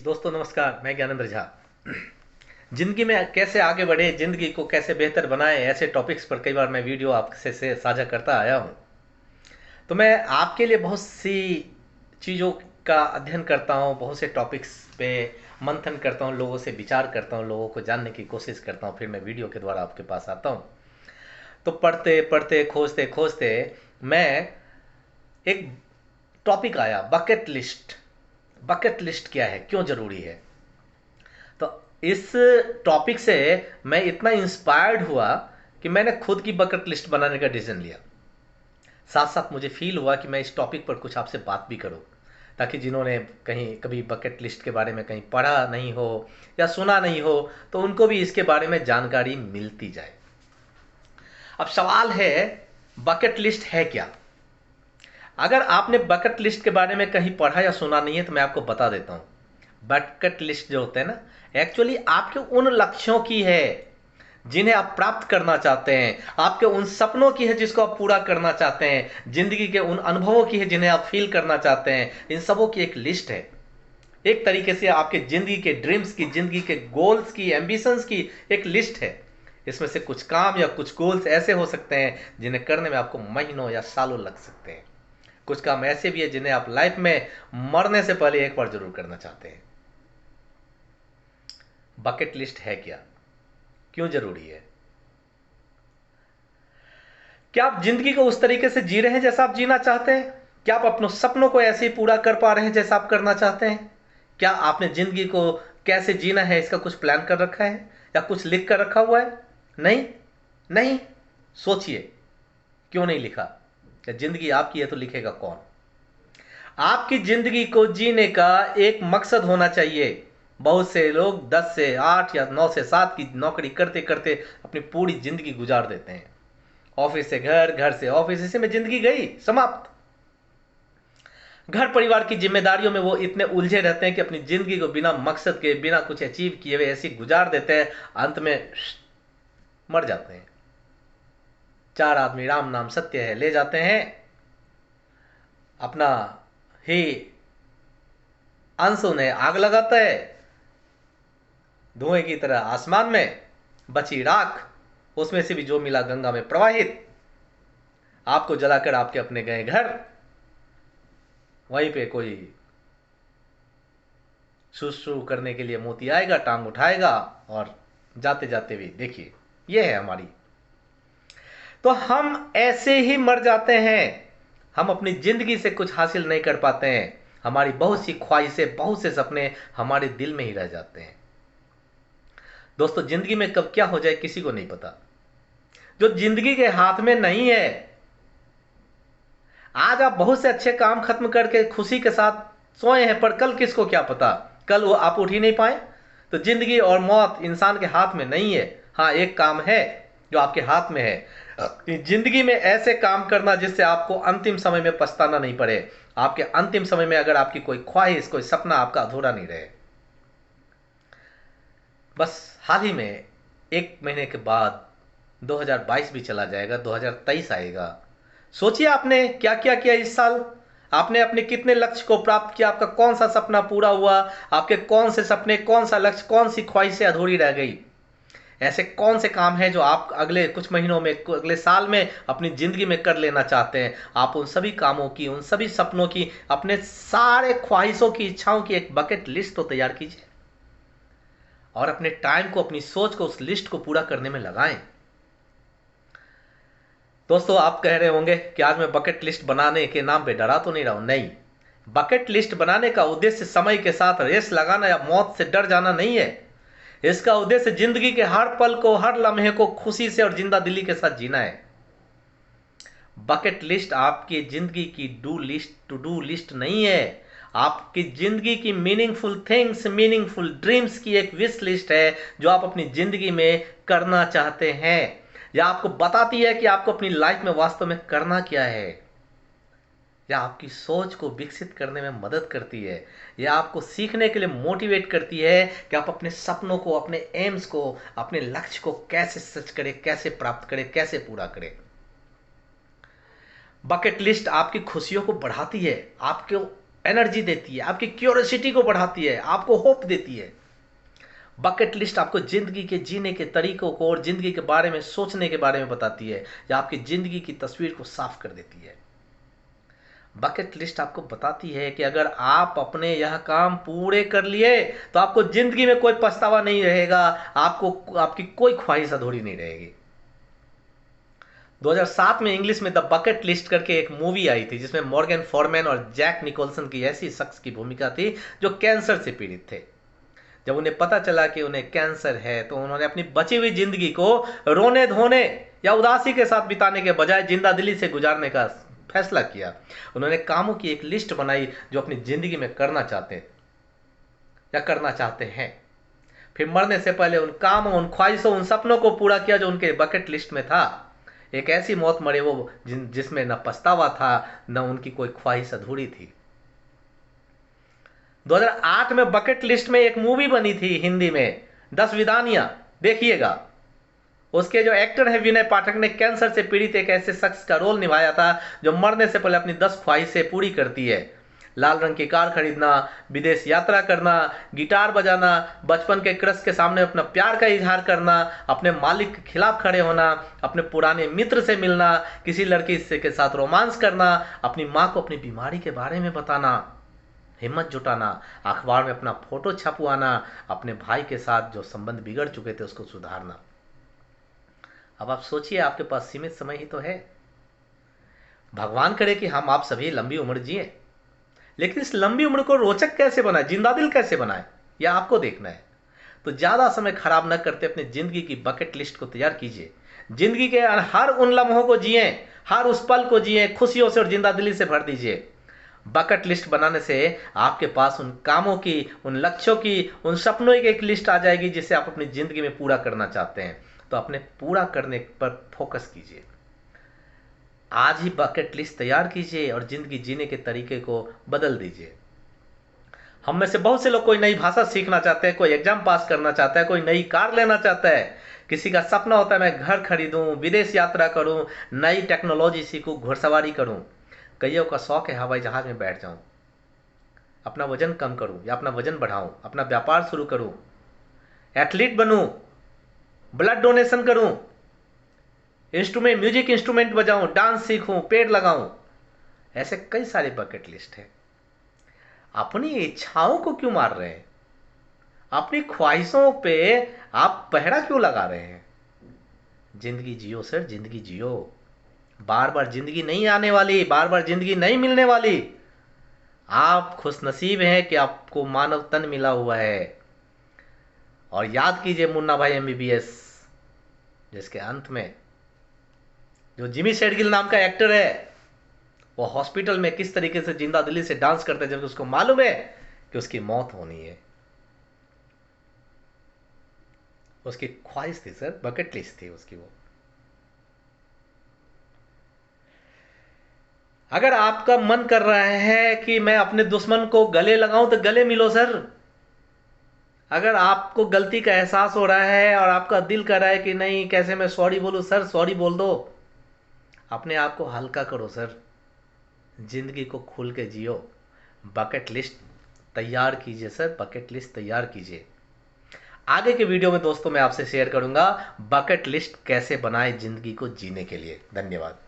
दोस्तों नमस्कार, मैं ज्ञानेंद्र झा। जिंदगी में कैसे आगे बढ़े, जिंदगी को कैसे बेहतर बनाएं, ऐसे टॉपिक्स पर कई बार मैं वीडियो आपसे से साझा करता आया हूं। तो मैं आपके लिए बहुत सी चीज़ों का अध्ययन करता हूं, बहुत से टॉपिक्स पे मंथन करता हूं, लोगों से विचार करता हूं, लोगों को जानने की कोशिश करता हूं, फिर मैं वीडियो के द्वारा आपके पास आता हूं। तो पढ़ते पढ़ते खोजते खोजते मैं एक टॉपिक आया, बकेट लिस्ट। बकेट लिस्ट क्या है, क्यों ज़रूरी है? तो इस टॉपिक से मैं इतना इंस्पायर्ड हुआ कि मैंने खुद की बकेट लिस्ट बनाने का डिसीजन लिया। साथ साथ मुझे फील हुआ कि मैं इस टॉपिक पर कुछ आपसे बात भी करूं, ताकि जिन्होंने कहीं कभी बकेट लिस्ट के बारे में कहीं पढ़ा नहीं हो या सुना नहीं हो, तो उनको भी इसके बारे में जानकारी मिलती जाए। अब सवाल है, बकेट लिस्ट है क्या? अगर आपने बकेट लिस्ट के बारे में कहीं पढ़ा या सुना नहीं है तो मैं आपको बता देता हूं। बकेट लिस्ट जो होते हैं ना, एक्चुअली आपके उन लक्ष्यों की है जिन्हें आप प्राप्त करना चाहते हैं, आपके उन सपनों की है जिसको आप पूरा करना चाहते हैं, जिंदगी के उन अनुभवों की है जिन्हें आप फील करना चाहते हैं। इन सबों की एक लिस्ट है। एक तरीके से आपके जिंदगी के ड्रीम्स की, जिंदगी के गोल्स की, एम्बिशंस की एक लिस्ट है। इसमें से कुछ काम या कुछ गोल्स ऐसे हो सकते हैं जिन्हें करने में आपको महीनों या सालों लग सकते हैं। कुछ काम ऐसे भी है जिन्हें आप लाइफ में मरने से पहले एक बार जरूर करना चाहते हैं। बकेट लिस्ट है क्या, क्यों जरूरी है? क्या आप जिंदगी को उस तरीके से जी रहे हैं जैसा आप जीना चाहते हैं? क्या आप अपने सपनों को ऐसे ही पूरा कर पा रहे हैं जैसा आप करना चाहते हैं? क्या आपने जिंदगी को कैसे जीना है इसका कुछ प्लान कर रखा है या कुछ लिख कर रखा हुआ है? नहीं नहीं। सोचिए, क्यों नहीं लिखा? क्या जिंदगी आपकी है तो लिखेगा कौन? आपकी जिंदगी को जीने का एक मकसद होना चाहिए। बहुत से लोग 10 से 8 या 9 से 7 की नौकरी करते करते अपनी पूरी जिंदगी गुजार देते हैं। ऑफिस से घर, घर से ऑफिस, इसी में जिंदगी गई, समाप्त। घर परिवार की जिम्मेदारियों में वो इतने उलझे रहते हैं कि अपनी जिंदगी को बिना मकसद के, बिना कुछ अचीव किए हुए ऐसी गुजार देते हैं, अंत में मर जाते हैं। 4 आदमी राम नाम सत्य है ले जाते हैं, अपना ही अंश उन्हें आग लगाता है, धुएं की तरह आसमान में बची राख, उसमें से भी जो मिला गंगा में प्रवाहित। आपको जलाकर आपके अपने गए घर, वहीं पे कोई शुश्रू करने के लिए मोती आएगा, टांग उठाएगा और जाते जाते भी देखिए, ये है हमारी। तो हम ऐसे ही मर जाते हैं। हम अपनी जिंदगी से कुछ हासिल नहीं कर पाते हैं। हमारी बहुत सी ख्वाहिशें, बहुत से सपने हमारे दिल में ही रह जाते हैं। दोस्तों, जिंदगी में कब क्या हो जाए किसी को नहीं पता। जो जिंदगी के हाथ में नहीं है, आज आप बहुत से अच्छे काम खत्म करके खुशी के साथ सोए हैं, पर कल किसको क्या पता, कल वो आप उठ ही नहीं पाए। तो जिंदगी और मौत इंसान के हाथ में नहीं है। हाँ, एक काम है जो आपके हाथ में है, जिंदगी में ऐसे काम करना जिससे आपको अंतिम समय में पछताना नहीं पड़े। आपके अंतिम समय में अगर आपकी कोई ख्वाहिश, कोई सपना आपका अधूरा नहीं रहे। बस हाल ही में 1 महीने के बाद 2022 भी चला जाएगा, 2023 आएगा। सोचिए आपने क्या क्या किया इस साल। आपने अपने कितने लक्ष्य को प्राप्त किया, आपका कौन सा सपना पूरा हुआ, आपके कौन से सपने, कौन सा लक्ष्य, कौन सी ख्वाहिशें अधूरी रह गई। ऐसे कौन से काम हैं जो आप अगले कुछ महीनों में, अगले साल में अपनी जिंदगी में कर लेना चाहते हैं। आप उन सभी कामों की, उन सभी सपनों की, अपने सारे ख्वाहिशों की, इच्छाओं की एक बकेट लिस्ट तो तैयार कीजिए और अपने टाइम को, अपनी सोच को उस लिस्ट को पूरा करने में लगाएं। दोस्तों, आप कह रहे होंगे कि आज मैं बकेट लिस्ट बनाने के नाम पे डरा तो नहीं रहा हूं। नहीं, बकेट लिस्ट बनाने का उद्देश्य समय के साथ रेस लगाना या मौत से डर जाना नहीं है। इसका उद्देश्य जिंदगी के हर पल को, हर लम्हे को खुशी से और जिंदा दिली के साथ जीना है। बकेट लिस्ट आपकी जिंदगी की do list, to do list नहीं है। आपकी जिंदगी की मीनिंगफुल थिंग्स, मीनिंगफुल ड्रीम्स की एक विश लिस्ट है जो आप अपनी जिंदगी में करना चाहते हैं, या आपको बताती है कि आपको अपनी लाइफ में वास्तव में करना क्या है, या आपकी सोच को विकसित करने में मदद करती है, या आपको सीखने के लिए मोटिवेट करती है कि आप अपने सपनों को, अपने एम्स को, अपने लक्ष्य को कैसे सच करें, कैसे प्राप्त करें, कैसे पूरा करें। बकेट लिस्ट आपकी खुशियों को बढ़ाती है, आपको एनर्जी देती है, आपकी क्यूरियोसिटी को बढ़ाती है, आपको होप देती है। बकेट लिस्ट आपको जिंदगी के जीने के तरीकों को और जिंदगी के बारे में सोचने के बारे में बताती है, या आपकी जिंदगी की तस्वीर को साफ कर देती है। बकेट लिस्ट आपको बताती है कि अगर आप अपने यह काम पूरे कर लिए तो आपको जिंदगी में कोई पछतावा नहीं रहेगा, आपको आपकी कोई ख्वाहिश अधूरी नहीं रहेगी। 2007 में इंग्लिश में द बकेट लिस्ट करके एक मूवी आई थी, जिसमें मॉर्गन फॉरमैन और जैक निकोलसन की ऐसी शख्स की भूमिका थी जो कैंसर से पीड़ित थे। जब उन्हें पता चला कि उन्हें कैंसर है तो उन्होंने अपनी बची हुई जिंदगी को रोने धोने या उदासी के साथ बिताने के बजाय जिंदा दिली से गुजारने का फैसला किया। उन्होंने कामों की एक लिस्ट बनाई जो अपनी जिंदगी में करना चाहते हैं। फिर मरने से पहले उन कामों, उन ख्वाहिशों, उन सपनों को पूरा किया जो उनके बकेट लिस्ट में था। एक ऐसी मौत मरे वो जिसमें न पछतावा था, न उनकी कोई ख्वाहिश अधूरी थी। 2008 में बकेट लिस्ट में एक मूवी बनी थी हिंदी में, 10 विदानियां, देखिएगा। उसके जो एक्टर है विनय पाठक ने कैंसर से पीड़ित एक ऐसे शख्स का रोल निभाया था जो मरने से पहले अपनी 10 ख्वाहिशें पूरी करती है। लाल रंग की कार खरीदना, विदेश यात्रा करना, गिटार बजाना, बचपन के क्रश के सामने अपना प्यार का इजहार करना, अपने मालिक के खिलाफ खड़े होना, अपने पुराने मित्र से मिलना, किसी लड़की के साथ रोमांस करना, अपनी माँ को अपनी बीमारी के बारे में बताना, हिम्मत जुटाना, अखबार में अपना फोटो छपवाना, अपने भाई के साथ जो संबंध बिगड़ चुके थे उसको सुधारना। अब आप सोचिए, आपके पास सीमित समय ही तो है। भगवान करे कि हम आप सभी लंबी उम्र जिए, लेकिन इस लंबी उम्र को रोचक कैसे बनाए, जिंदा दिल कैसे बनाए, यह आपको देखना है। तो ज्यादा समय खराब न करते अपनी जिंदगी की बकेट लिस्ट को तैयार कीजिए। जिंदगी के हर उन लम्हों को जिए, हर उस पल को जिए, खुशियों से और जिंदा दिली से भर दीजिए। बकेट लिस्ट बनाने से आपके पास उन कामों की, उन लक्ष्यों की, उन सपनों की एक लिस्ट आ जाएगी जिसे आप अपनी जिंदगी में पूरा करना चाहते हैं। तो अपने पूरा करने पर फोकस कीजिए। आज ही बकेट लिस्ट तैयार कीजिए और जिंदगी जीने के तरीके को बदल दीजिए। हम में से बहुत से लोग कोई नई भाषा सीखना चाहते हैं, कोई एग्जाम पास करना चाहता है, कोई नई कार लेना चाहता है, किसी का सपना होता है मैं घर खरीदूं, विदेश यात्रा करूं, नई टेक्नोलॉजी सीखूं, घुड़सवारी करूं। कईयों का शौक है हवाई जहाज में बैठ जाऊं, अपना वजन कम करूं या अपना वजन बढ़ाऊं, अपना व्यापार शुरू करूं, एथलीट बनूं, ब्लड डोनेशन करूं, म्यूजिक इंस्ट्रूमेंट बजाऊं, डांस सीखूं, पेड़ लगाऊं। ऐसे कई सारे बकेट लिस्ट है। अपनी इच्छाओं को क्यों मार रहे हैं? अपनी ख्वाहिशों पे आप पहरा क्यों लगा रहे हैं? जिंदगी जियो सर, जिंदगी जियो। बार बार जिंदगी नहीं आने वाली, बार बार जिंदगी नहीं मिलने वाली। आप खुशनसीब हैं कि आपको मानव तन मिला हुआ है। और याद कीजिए मुन्ना भाई एमबीबीएस, जिसके अंत में जो जिमी शेरगिल नाम का एक्टर है, वो हॉस्पिटल में किस तरीके से जिंदा दिली से डांस करता है, जबकि उसको मालूम है कि उसकी मौत होनी है। उसकी ख्वाहिश थी सर, बकेट लिस्ट थी उसकी वो। अगर आपका मन कर रहा है कि मैं अपने दुश्मन को गले लगाऊं तो गले मिलो सर। अगर आपको गलती का एहसास हो रहा है और आपका दिल कर रहा है कि नहीं कैसे मैं सॉरी बोलूं, सर सॉरी बोल दो। अपने आप को हल्का करो सर, जिंदगी को खुल के जियो। बकेट लिस्ट तैयार कीजिए सर, बकेट लिस्ट तैयार कीजिए। आगे के वीडियो में दोस्तों मैं आपसे शेयर करूंगा बकेट लिस्ट कैसे बनाए जिंदगी को जीने के लिए। धन्यवाद।